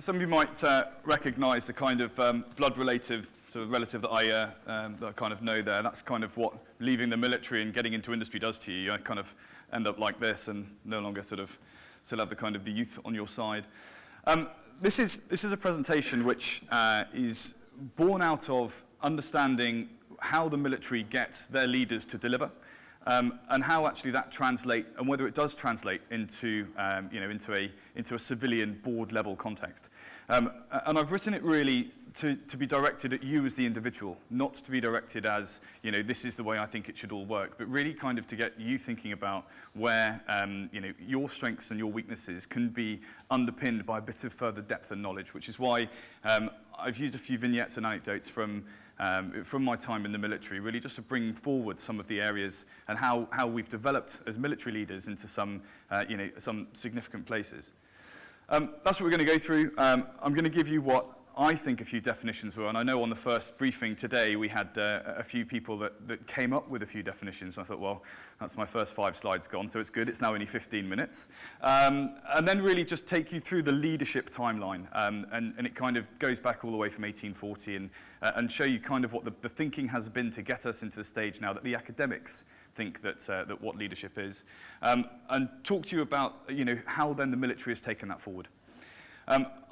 some of you might recognize the kind of blood relative that I kind of know there. That's kind of what leaving the military and getting into industry does to you. You kind of end up like this and no longer sort of still have the kind of the youth on your side. This is a presentation which is born out of understanding how the military gets their leaders to deliver. And how actually that translate, and whether it does translate into, into a civilian board level context. And I've written it really to be directed at you as the individual, not to be directed as, this is the way I think it should all work, but really kind of to get you thinking about where, your strengths and your weaknesses can be underpinned by a bit of further depth and knowledge, which is why I've used a few vignettes and anecdotes from my time in the military, really just to bring forward some of the areas and how we've developed as military leaders into some significant places. That's what we're going to go through. I'm going to give you what I think a few definitions were, and I know on the first briefing today we had a few people that came up with a few definitions, and I thought, well, that's my first 5 slides gone, so it's good, it's now only 15 minutes. And then really just take you through the leadership timeline, and it kind of goes back all the way from 1840 and show you kind of what the thinking has been to get us into the stage now that the academics think that what leadership is, and talk to you about how then the military has taken that forward.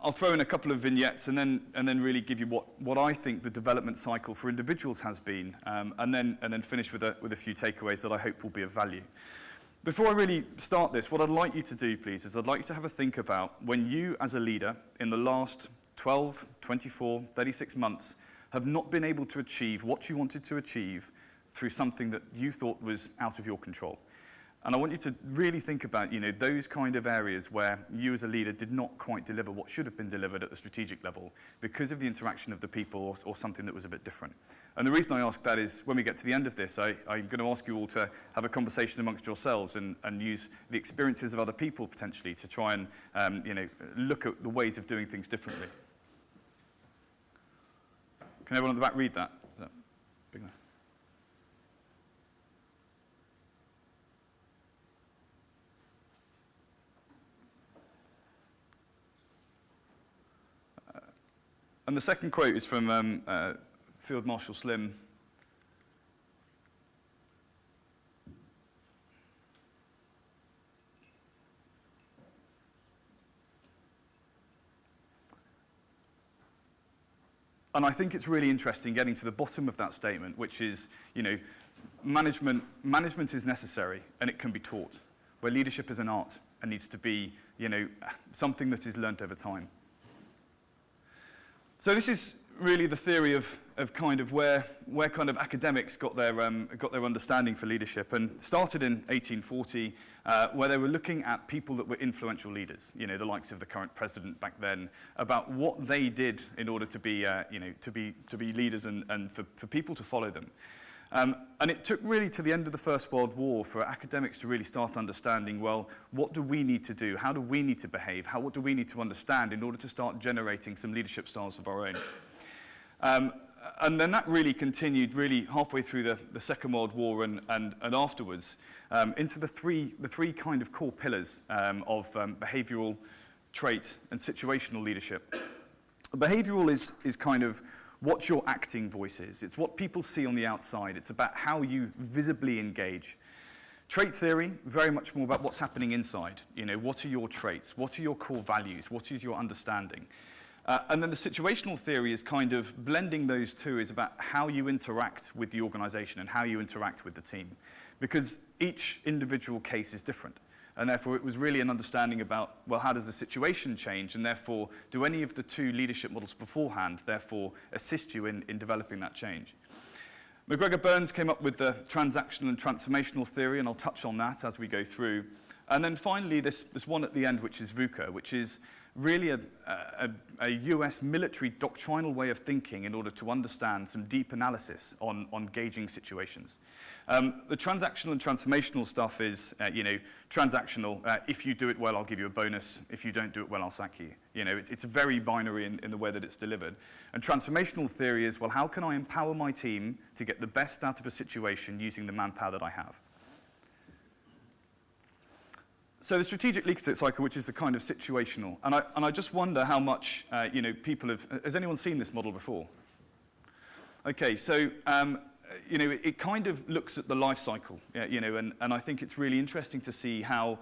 I'll throw in a couple of vignettes and then really give you what I think the development cycle for individuals has been, and then finish with a few takeaways that I hope will be of value. Before I really start this, what I'd like you to do, please, is I'd like you to have a think about when you, as a leader, in the last 12, 24, 36 months, have not been able to achieve what you wanted to achieve through something that you thought was out of your control. And I want you to really think about, those kind of areas where you as a leader did not quite deliver what should have been delivered at the strategic level because of the interaction of the people or something that was a bit different. And the reason I ask that is when we get to the end of this, I'm going to ask you all to have a conversation amongst yourselves and use the experiences of other people potentially to try and, look at the ways of doing things differently. Can everyone at the back read that? Is that big enough? And the second quote is from Field Marshal Slim. And I think it's really interesting getting to the bottom of that statement, which is, management is necessary and it can be taught, where leadership is an art and needs to be, something that is learnt over time. So this is really the theory of kind of where kind of academics got their understanding for leadership, and started in 1840, where they were looking at people that were influential leaders, the likes of the current president back then, about what they did in order to be to be leaders and for people to follow them. And it took really to the end of the First World War for academics to really start understanding, well, what do we need to do? How do we need to behave? What do we need to understand in order to start generating some leadership styles of our own? And then that really continued really halfway through the Second World War and afterwards into the three kind of core pillars of behavioral, trait, and situational leadership. Behavioral is kind of what your acting voice is. It's what people see on the outside. It's about how you visibly engage. Trait theory, very much more about what's happening inside. What are your traits? What are your core values? What is your understanding? And then the situational theory is kind of blending those two, is about how you interact with the organization and how you interact with the team. Because each individual case is different. And therefore, it was really an understanding about, well, how does the situation change? And therefore, do any of the two leadership models beforehand, therefore, assist you in developing that change? McGregor Burns came up with the transactional and transformational theory, and I'll touch on that as we go through. And then finally, this one at the end, which is VUCA, which is really a US military doctrinal way of thinking in order to understand some deep analysis on gauging situations. The transactional and transformational stuff is, transactional. If you do it well, I'll give you a bonus. If you don't do it well, I'll sack you. It's very binary in the way that it's delivered. And transformational theory is, well, how can I empower my team to get the best out of a situation using the manpower that I have? So the strategic leadership cycle, which is the kind of situational, and I just wonder how much, people has anyone seen this model before? Okay, so, it kind of looks at the life cycle, and I think it's really interesting to see how,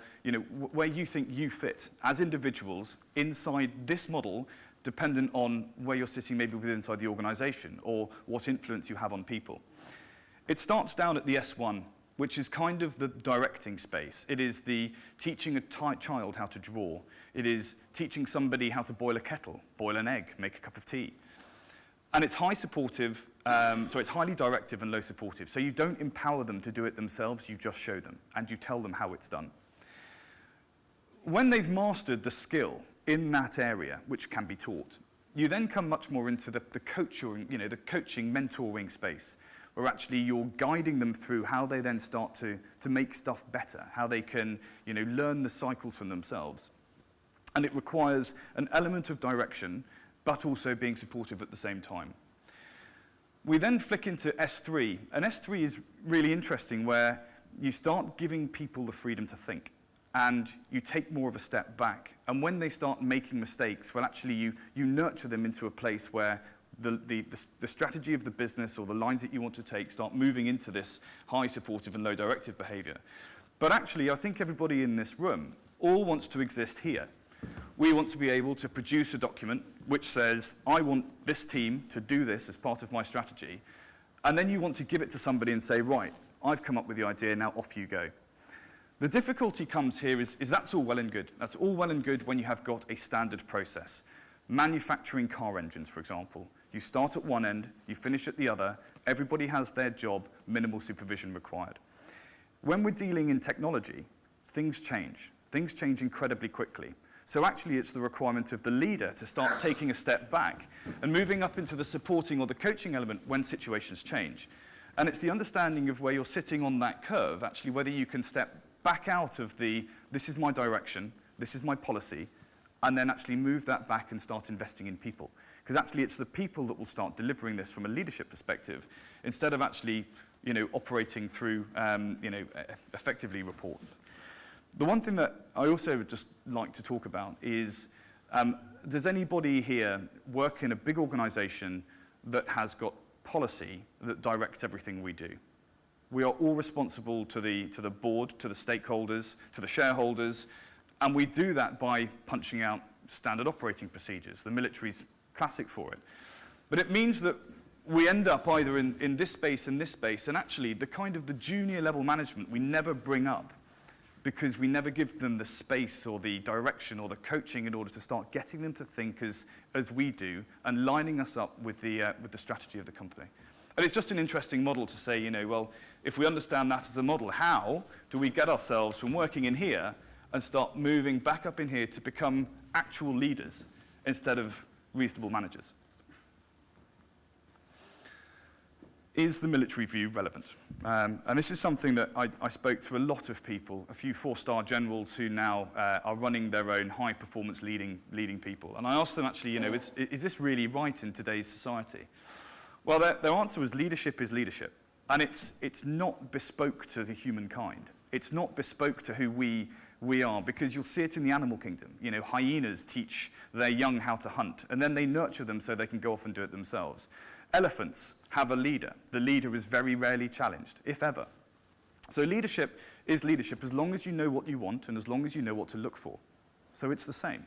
where you think you fit as individuals inside this model, dependent on where you're sitting maybe within inside the organization or what influence you have on people. It starts down at the S1, which is kind of the directing space. It is the teaching a child how to draw. It is teaching somebody how to boil a kettle, boil an egg, make a cup of tea. And it's it's highly directive and low supportive. So you don't empower them to do it themselves, you just show them, and you tell them how it's done. When they've mastered the skill in that area, which can be taught, you then come much more into the coaching, the coaching, mentoring space, where actually you're guiding them through how they then start to make stuff better, how they can, learn the cycles from themselves. And it requires an element of direction, but also being supportive at the same time. We then flick into S3, and S3 is really interesting, where you start giving people the freedom to think, and you take more of a step back. And when they start making mistakes, well, actually you nurture them into a place where the strategy of the business or the lines that you want to take start moving into this high supportive and low directive behavior. But actually, I think everybody in this room all wants to exist here. We want to be able to produce a document which says, I want this team to do this as part of my strategy. And then you want to give it to somebody and say, right, I've come up with the idea, now off you go. The difficulty comes here is that's all well and good. That's all well and good when you have got a standard process. Manufacturing car engines, for example. You start at one end, you finish at the other, everybody has their job, minimal supervision required. When we're dealing in technology, things change. Things change incredibly quickly. So actually it's the requirement of the leader to start taking a step back and moving up into the supporting or the coaching element when situations change. And it's the understanding of where you're sitting on that curve, actually whether you can step back out of this is my direction, this is my policy, and then actually move that back and start investing in people. Because actually it's the people that will start delivering this from a leadership perspective, instead of actually, operating through, effectively reports. The one thing that I also would just like to talk about is, does anybody here work in a big organization that has got policy that directs everything we do? We are all responsible to the board, to the stakeholders, to the shareholders, and we do that by punching out standard operating procedures. The military's classic for it. But it means that we end up either in this space and this space, and actually the kind of the junior level management we never bring up, because we never give them the space or the direction or the coaching in order to start getting them to think as we do and lining us up with the strategy of the company. And it's just an interesting model to say, well, if we understand that as a model, how do we get ourselves from working in here and start moving back up in here to become actual leaders instead of reasonable managers? Is the military view relevant? And this is something that I spoke to a lot of people, a few 4-star generals who now are running their own high-performance leading people. And I asked them actually, is this really right in today's society? Well, their answer was leadership is leadership. And it's not bespoke to the humankind. It's not bespoke to who we are, because you'll see it in the animal kingdom. Hyenas teach their young how to hunt, and then they nurture them so they can go off and do it themselves. Elephants have a leader. The leader is very rarely challenged, if ever. So leadership is leadership as long as you know what you want and as long as you know what to look for. So it's the same.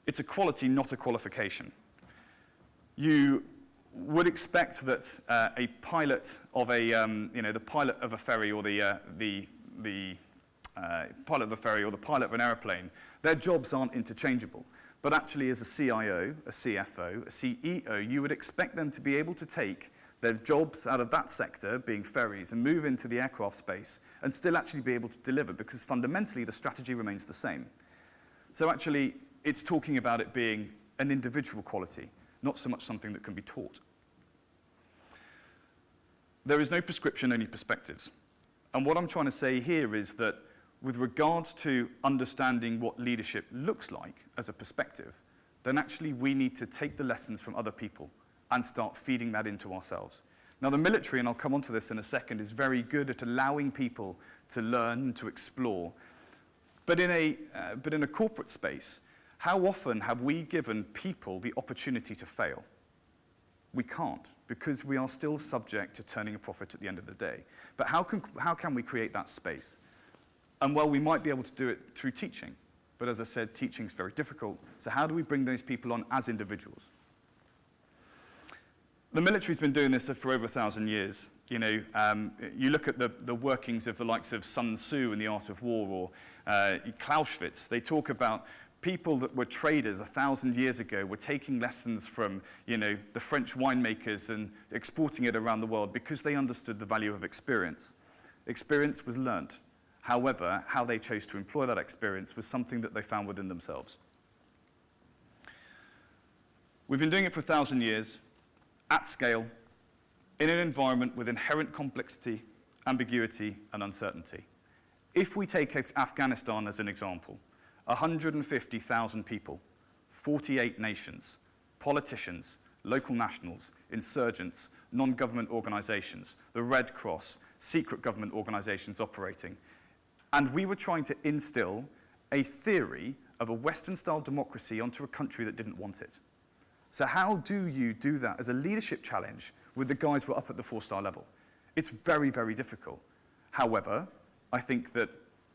It's a quality, not a qualification. You would expect that a pilot of the pilot of a ferry or the pilot of a ferry or the pilot of an airplane, their jobs aren't interchangeable. But actually, as a CIO, a CFO, a CEO, you would expect them to be able to take their jobs out of that sector, being ferries, and move into the aircraft space and still actually be able to deliver, because fundamentally the strategy remains the same. So actually, it's talking about it being an individual quality, not so much something that can be taught. There is no prescription, only perspectives. And what I'm trying to say here is that with regards to understanding what leadership looks like as a perspective, then actually we need to take the lessons from other people and start feeding that into ourselves. Now the military, and I'll come onto this in a second, is very good at allowing people to learn and to explore. But in a corporate space, how often have we given people the opportunity to fail? We can't, because we are still subject to turning a profit at the end of the day. But how can we create that space? And well, we might be able to do it through teaching. But as I said, teaching is very difficult. So how do we bring those people on as individuals? The military's been doing this for over 1,000 years. You know, you look at the workings of the likes of Sun Tzu in The Art of War, or Clausewitz. They talk about people that were traders 1,000 years ago were taking lessons from, you know, the French winemakers and exporting it around the world because they understood the value of experience. Experience was learnt. However, how they chose to employ that experience was something that they found within themselves. We've been doing it for 1,000 years, at scale, in an environment with inherent complexity, ambiguity, and uncertainty. If we take Afghanistan as an example, 150,000 people, 48 nations, politicians, local nationals, insurgents, non-government organizations, the Red Cross, secret government organizations operating. And we were trying to instill a theory of a Western-style democracy onto a country that didn't want it. So how do you do that as a leadership challenge with the guys who are up at the 4-star level? It's very, very difficult. However, I think that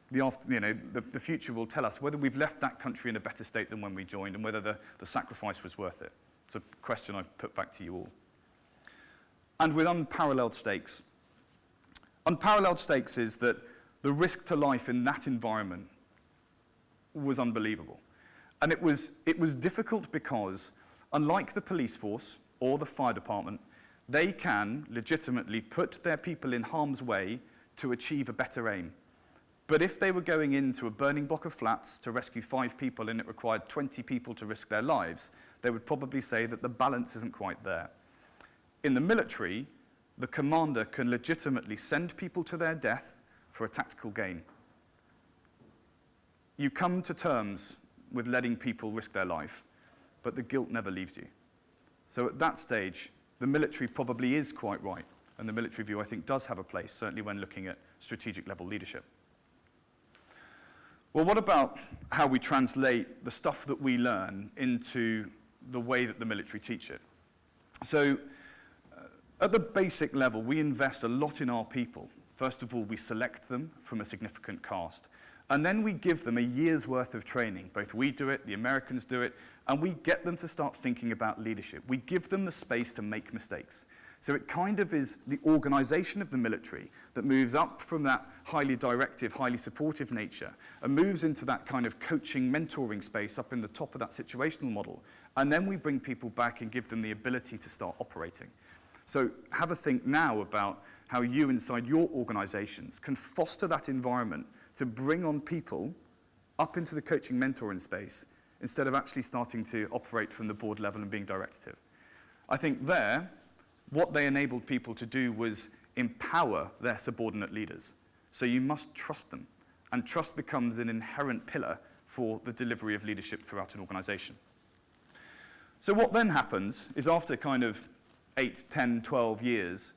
the future will tell us whether we've left that country in a better state than when we joined and whether the sacrifice was worth it. It's a question I put back to you all. And with unparalleled stakes. Unparalleled stakes is that the risk to life in that environment was unbelievable. And it was difficult because, unlike the police force or the fire department, they can legitimately put their people in harm's way to achieve a better aim. But if they were going into a burning block of flats to rescue 5 people and it required 20 people to risk their lives, they would probably say that the balance isn't quite there. In the military, the commander can legitimately send people to their death for a tactical gain. You come to terms with letting people risk their life, but the guilt never leaves you. So at that stage, the military probably is quite right, and the military view, I think, does have a place, certainly when looking at strategic level leadership. Well, what about how we translate the stuff that we learn into the way that the military teach it? So, at the basic level, we invest a lot in our people. First of all, we select them from a significant cast. And then we give them a year's worth of training. Both we do it, the Americans do it, and we get them to start thinking about leadership. We give them the space to make mistakes. So it kind of is the organization of the military that moves up from that highly directive, highly supportive nature and moves into that kind of coaching, mentoring space up in the top of that situational model. And then we bring people back and give them the ability to start operating. So have a think now about how you inside your organizations can foster that environment to bring on people up into the coaching, mentoring space instead of actually starting to operate from the board level and being directive. I think there, what they enabled people to do was empower their subordinate leaders. So you must trust them. And trust becomes an inherent pillar for the delivery of leadership throughout an organization. So what then happens is after kind of 8, 10, 12 years,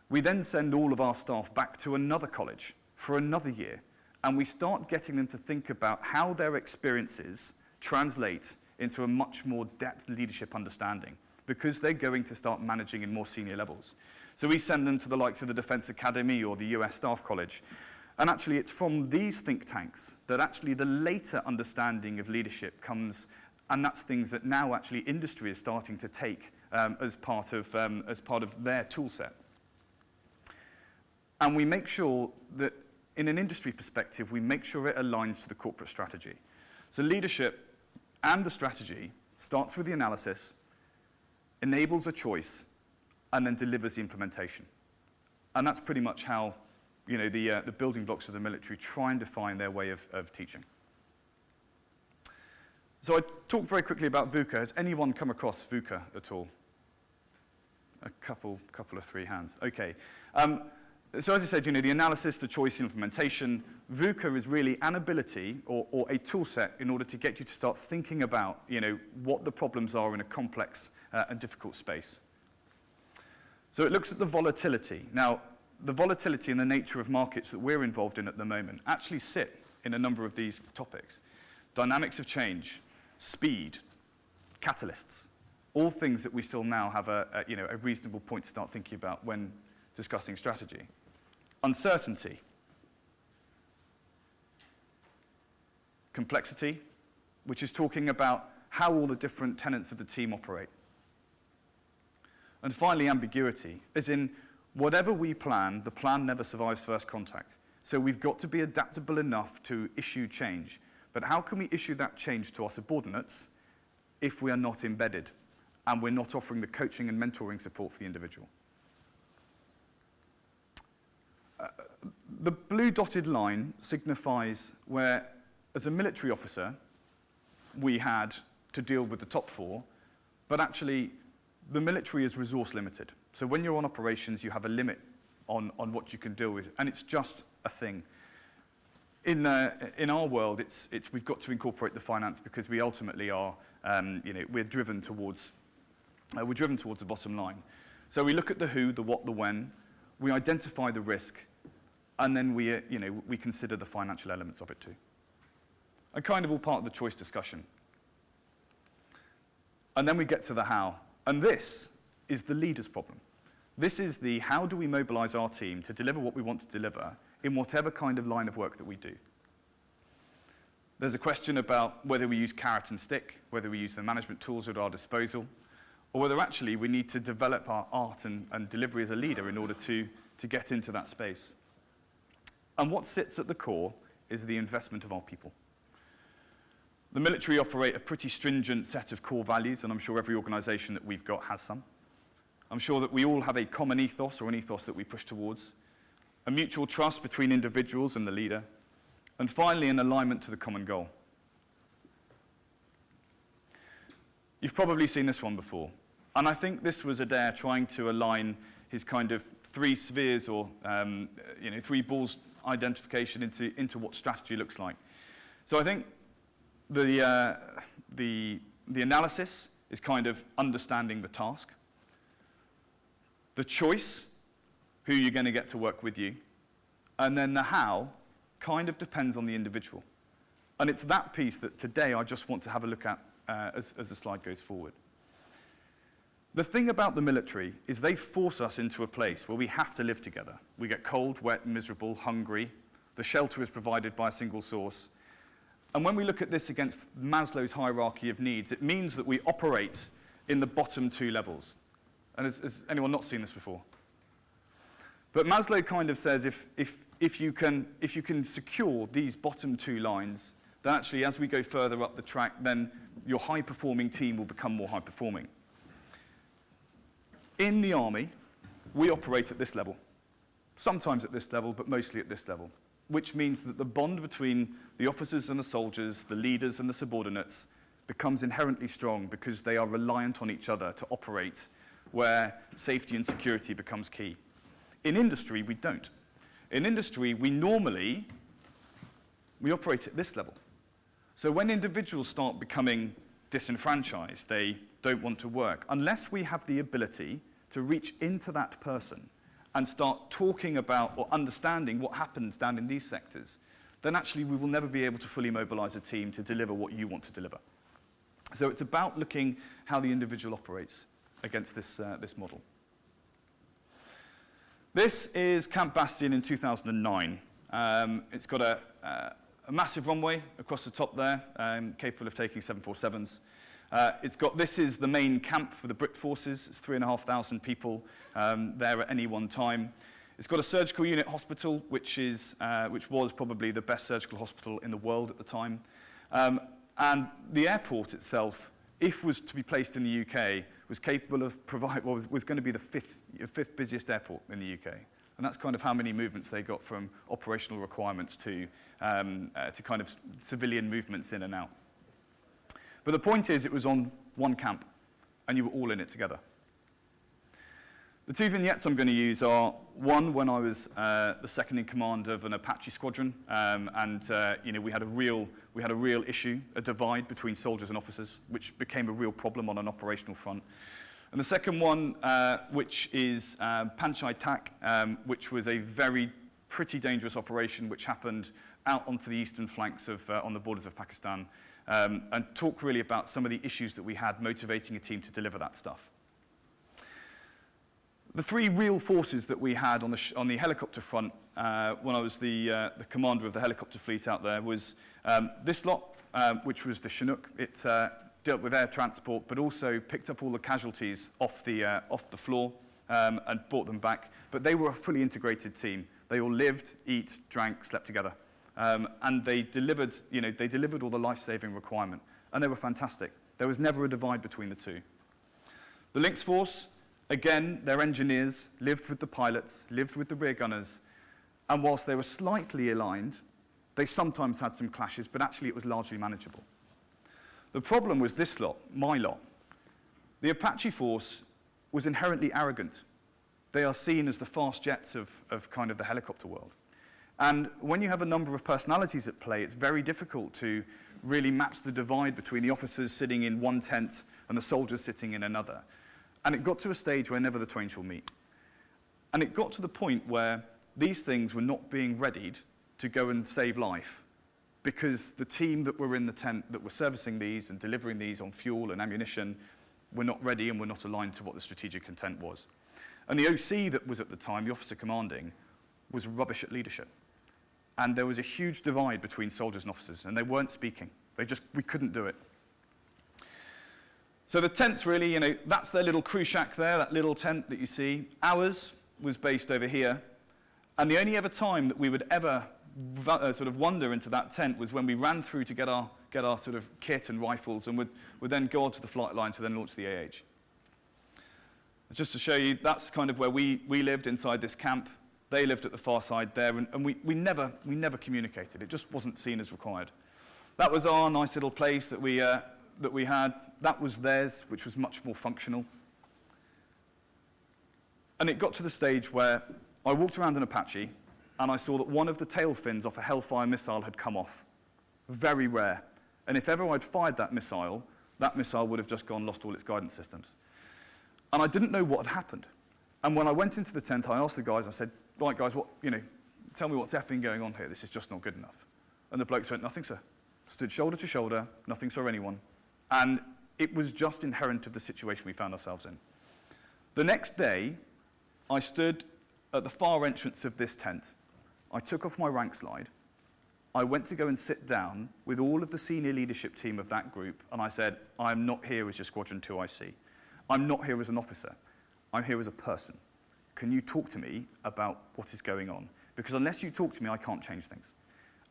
we then send all of our staff back to another college for another year. And we start getting them to think about how their experiences translate into a much more depth leadership understanding, because they're going to start managing in more senior levels. So we send them to the likes of the Defense Academy or the US Staff College. And actually it's from these think tanks that actually the later understanding of leadership comes, and that's things that now actually industry is starting to take as part of their tool set. And we make sure that in an industry perspective, we make sure it aligns to the corporate strategy. So leadership and the strategy starts with the analysis, enables a choice, and then delivers the implementation. And that's pretty much how, you know, the building blocks of the military try and define their way of teaching. So I talked very quickly about VUCA. Has anyone come across VUCA at all? A couple of 3 hands. Okay. So as I said, you know, the analysis, the choice, the implementation, VUCA is really an ability or a tool set in order to get you to start thinking about, you know, what the problems are in a complex and difficult space. So it looks at the volatility. Now, the volatility and the nature of markets that we're involved in at the moment actually sit in a number of these topics. Dynamics of change, speed, catalysts, all things that we still now have a reasonable point to start thinking about when discussing strategy. Uncertainty, complexity, which is talking about how all the different tenets of the team operate. And finally, ambiguity, as in whatever we plan, the plan never survives first contact. So we've got to be adaptable enough to issue change. But how can we issue that change to our subordinates if we are not embedded and we're not offering the coaching and mentoring support for the individual? The blue dotted line signifies where, as a military officer, we had to deal with the top four, but actually the military is resource limited. So when you're on operations, you have a limit on what you can deal with, and it's just a thing. In our world, we've got to incorporate the finance because we ultimately are, we're driven towards the bottom line. So we look at the who, the what, the when, we identify the risk, and then we consider the financial elements of it too. And kind of all part of the choice discussion. And then we get to the how. And this is the leader's problem. This is the how do we mobilize our team to deliver what we want to deliver in whatever kind of line of work that we do. There's a question about whether we use carrot and stick, whether we use the management tools at our disposal, or whether actually we need to develop our art and delivery as a leader in order to get into that space. And what sits at the core is the investment of our people. The military operate a pretty stringent set of core values, and I'm sure every organization that we've got has some. I'm sure that we all have a common ethos or an ethos that we push towards, a mutual trust between individuals and the leader, and finally an alignment to the common goal. You've probably seen this one before, and I think this was Adair trying to align his kind of three spheres or three balls identification into what strategy looks like. So I think the analysis is kind of understanding the task. The choice, who you're going to get to work with you. And then the how kind of depends on the individual. And it's that piece that today I just want to have a look at as the slide goes forward. The thing about the military is they force us into a place where we have to live together. We get cold, wet, miserable, hungry. The shelter is provided by a single source. And when we look at this against Maslow's hierarchy of needs, it means that we operate in the bottom two levels. And has anyone not seen this before? But Maslow kind of says if you can secure these bottom two lines, then actually as we go further up the track, then your high-performing team will become more high-performing. In the army, we operate at this level. Sometimes at this level, but mostly at this level, which means that the bond between the officers and the soldiers, the leaders and the subordinates, becomes inherently strong because they are reliant on each other to operate where safety and security becomes key. In industry, we don't. In industry, we operate at this level. So when individuals start becoming disenfranchised, they don't want to work, unless we have the ability to reach into that person and start talking about or understanding what happens down in these sectors, then actually we will never be able to fully mobilize a team to deliver what you want to deliver. So it's about looking how the individual operates against this model. This is Camp Bastion in 2009. It's got a massive runway across the top there, capable of taking 747s. This is the main camp for the Brit forces. It's 3,500 people there at any one time. It's got a surgical unit hospital, which was probably the best surgical hospital in the world at the time. And the airport itself, if was to be placed in the UK, was capable of was going to be the fifth busiest airport in the UK. And that's kind of how many movements they got from operational requirements to kind of civilian movements in and out. But the point is, it was on one camp, and you were all in it together. The two vignettes I'm going to use are one when I was the second in command of an Apache squadron, we had a real issue, a divide between soldiers and officers, which became a real problem on an operational front. And the second one, which is Panchai Tak, which was a very pretty dangerous operation which happened out onto the eastern flanks of, on the borders of Pakistan, and talk really about some of the issues that we had motivating a team to deliver that stuff. The three real forces that we had on the helicopter front when I was the commander of the helicopter fleet out there was this lot, which was the Chinook. It dealt with air transport, but also picked up all the casualties off the floor and brought them back. But they were a fully integrated team. They all lived, eat, drank, slept together. And they delivered, they delivered all the life-saving requirement. And they were fantastic. There was never a divide between the two. The Lynx Force, again, their engineers lived with the pilots, lived with the rear gunners. And whilst they were slightly aligned, they sometimes had some clashes, but actually it was largely manageable. The problem was this lot, my lot. The Apache Force was inherently arrogant. They are seen as the fast jets of kind of the helicopter world. And when you have a number of personalities at play, it's very difficult to really match the divide between the officers sitting in one tent and the soldiers sitting in another. And it got to a stage where never the twain shall meet. And it got to the point where these things were not being readied to go and save life, because the team that were in the tent that were servicing these and delivering these on fuel and ammunition were not ready and were not aligned to what the strategic intent was. And the OC that was at the time, the officer commanding, was rubbish at leadership. And there was a huge divide between soldiers and officers, and they weren't speaking. We couldn't do it. So the tents really, that's their little crew shack there, that little tent that you see. Ours was based over here. And the only ever time that we would ever sort of wander into that tent was when we ran through to get our sort of kit and rifles, and would then go onto the flight line to then launch the AH. Just to show you, that's kind of where we lived inside this camp. They lived at the far side there, and we never communicated. It just wasn't seen as required. That was our nice little place that we had. That was theirs, which was much more functional. And it got to the stage where I walked around an Apache, and I saw that one of the tail fins off a Hellfire missile had come off. Very rare. And if ever I'd fired that missile would have just lost all its guidance systems. And I didn't know what had happened. And when I went into the tent, I asked the guys, I said, right guys, tell me what's effing going on here. This is just not good enough. And the blokes went, nothing, sir. Stood shoulder to shoulder, nothing saw anyone. And it was just inherent of the situation we found ourselves in. The next day, I stood at the far entrance of this tent. I took off my rank slide. I went to go and sit down with all of the senior leadership team of that group, and I said, I'm not here as your Squadron 2 IC. I'm not here as an officer. I'm here as a person. Can you talk to me about what is going on? Because unless you talk to me, I can't change things.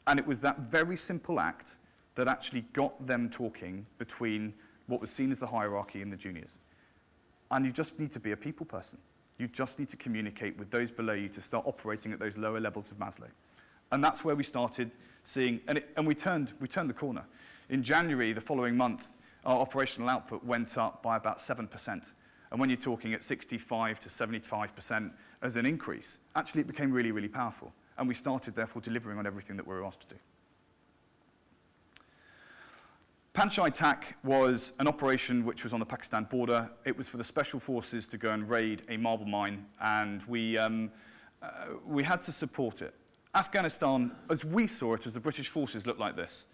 And it was that very simple act that actually got them talking between what was seen as the hierarchy and the juniors. And you just need to be a people person. You just need to communicate with those below you to start operating at those lower levels of Maslow. And that's where we started seeing, and we turned the corner. In January, the following month, our operational output went up by about 7%. And when you're talking at 65 to 75% as an increase, actually it became really, really powerful. And we started, therefore, delivering on everything that we were asked to do. Panchai TAC was an operation which was on the Pakistan border. It was for the special forces to go and raid a marble mine, and we had to support it. Afghanistan, as we saw it, as the British forces, looked like this.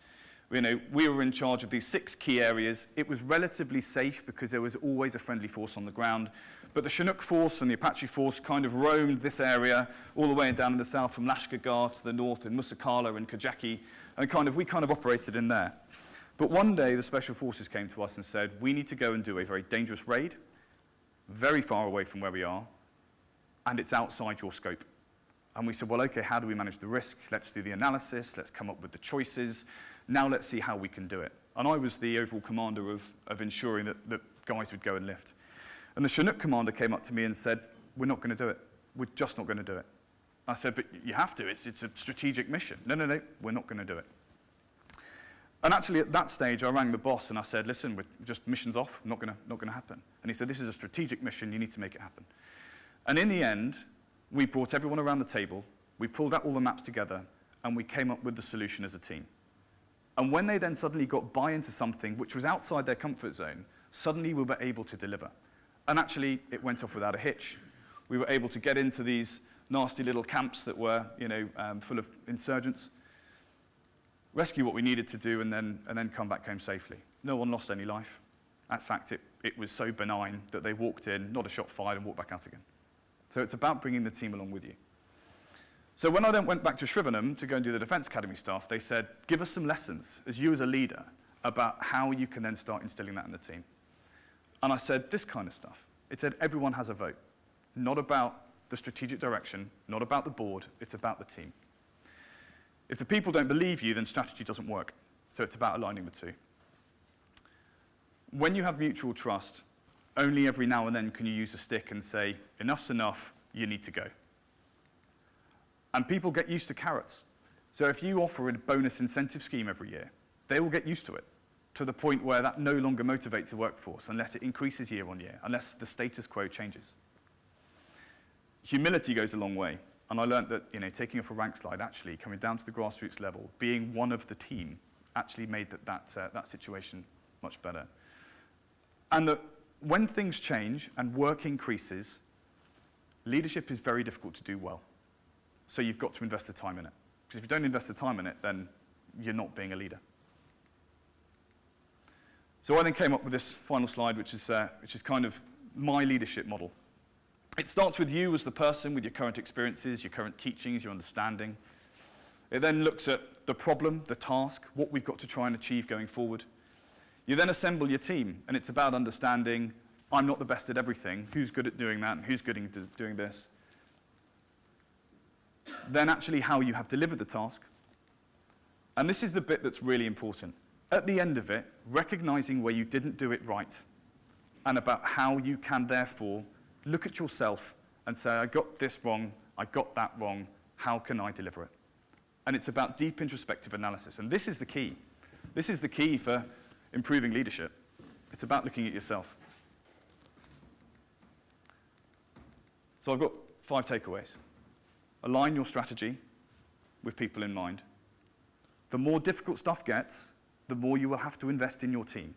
We were in charge of these 6 key areas. It was relatively safe because there was always a friendly force on the ground. But the Chinook force and the Apache force kind of roamed this area all the way down in the south from Lashkar to the north in Musakala and Kajaki, and we kind of operated in there. But one day the special forces came to us and said, we need to go and do a very dangerous raid, very far away from where we are, and it's outside your scope. And we said, well, okay, how do we manage the risk? Let's do the analysis, let's come up with the choices. Now let's see how we can do it. And I was the overall commander of ensuring that guys would go and lift. And the Chinook commander came up to me and said, we're not going to do it. We're just not going to do it. I said, but you have to. It's a strategic mission. No, we're not going to do it. And actually, at that stage, I rang the boss and I said, listen, we're just mission's off, not going to happen. And he said, this is a strategic mission, you need to make it happen. And in the end, we brought everyone around the table, we pulled out all the maps together, and we came up with the solution as a team. And when they then suddenly got buy into something which was outside their comfort zone, suddenly we were able to deliver. And actually, it went off without a hitch. We were able to get into these nasty little camps that were, full of insurgents. Rescue what we needed to do and then come back home safely. No one lost any life. In fact, it was so benign that they walked in, not a shot fired, and walked back out again. So it's about bringing the team along with you. So when I then went back to Shrivenham to go and do the Defence Academy stuff, they said, give us some lessons, as you as a leader, about how you can then start instilling that in the team. And I said, this kind of stuff. It said, everyone has a vote. Not about the strategic direction, not about the board, it's about the team. If the people don't believe you, then strategy doesn't work. So it's about aligning the two. When you have mutual trust, only every now and then can you use a stick and say, enough's enough, you need to go. And people get used to carrots. So if you offer a bonus incentive scheme every year, they will get used to it, to the point where that no longer motivates the workforce unless it increases year on year, unless the status quo changes. Humility goes a long way. And I learned that taking off a rank slide, actually coming down to the grassroots level, being one of the team, actually made that situation much better. And that when things change and work increases, leadership is very difficult to do well. So you've got to invest the time in it. Because if you don't invest the time in it, then you're not being a leader. So I then came up with this final slide, which is kind of my leadership model. It starts with you as the person with your current experiences, your current teachings, your understanding. It then looks at the problem, the task, what we've got to try and achieve going forward. You then assemble your team, and it's about understanding, I'm not the best at everything, who's good at doing that, and who's good at doing this. Then actually how you have delivered the task. And this is the bit that's really important. At the end of it, recognizing where you didn't do it right, and about how you can therefore look at yourself and say, I got this wrong, I got that wrong, how can I deliver it? And it's about deep introspective analysis. And this is the key. This is the key for improving leadership. It's about looking at yourself. So I've got 5 takeaways. Align your strategy with people in mind. The more difficult stuff gets, the more you will have to invest in your team.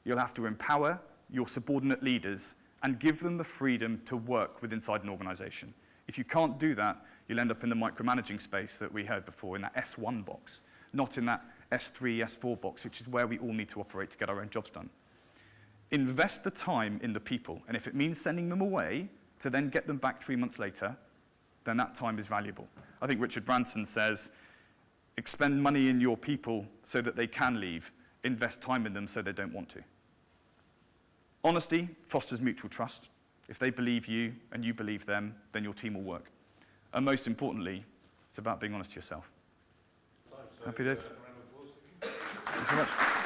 You'll have to empower your subordinate leaders and give them the freedom to work with inside an organization. If you can't do that, you'll end up in the micromanaging space that we heard before, in that S1 box, not in that S3, S4 box, which is where we all need to operate to get our own jobs done. Invest the time in the people, and if it means sending them away to then get them back 3 months later, then that time is valuable. I think Richard Branson says, expend money in your people so that they can leave, invest time in them so they don't want to. Honesty fosters mutual trust. If they believe you and you believe them, then your team will work. And most importantly, it's about being honest to yourself. Happy days. Thanks so much.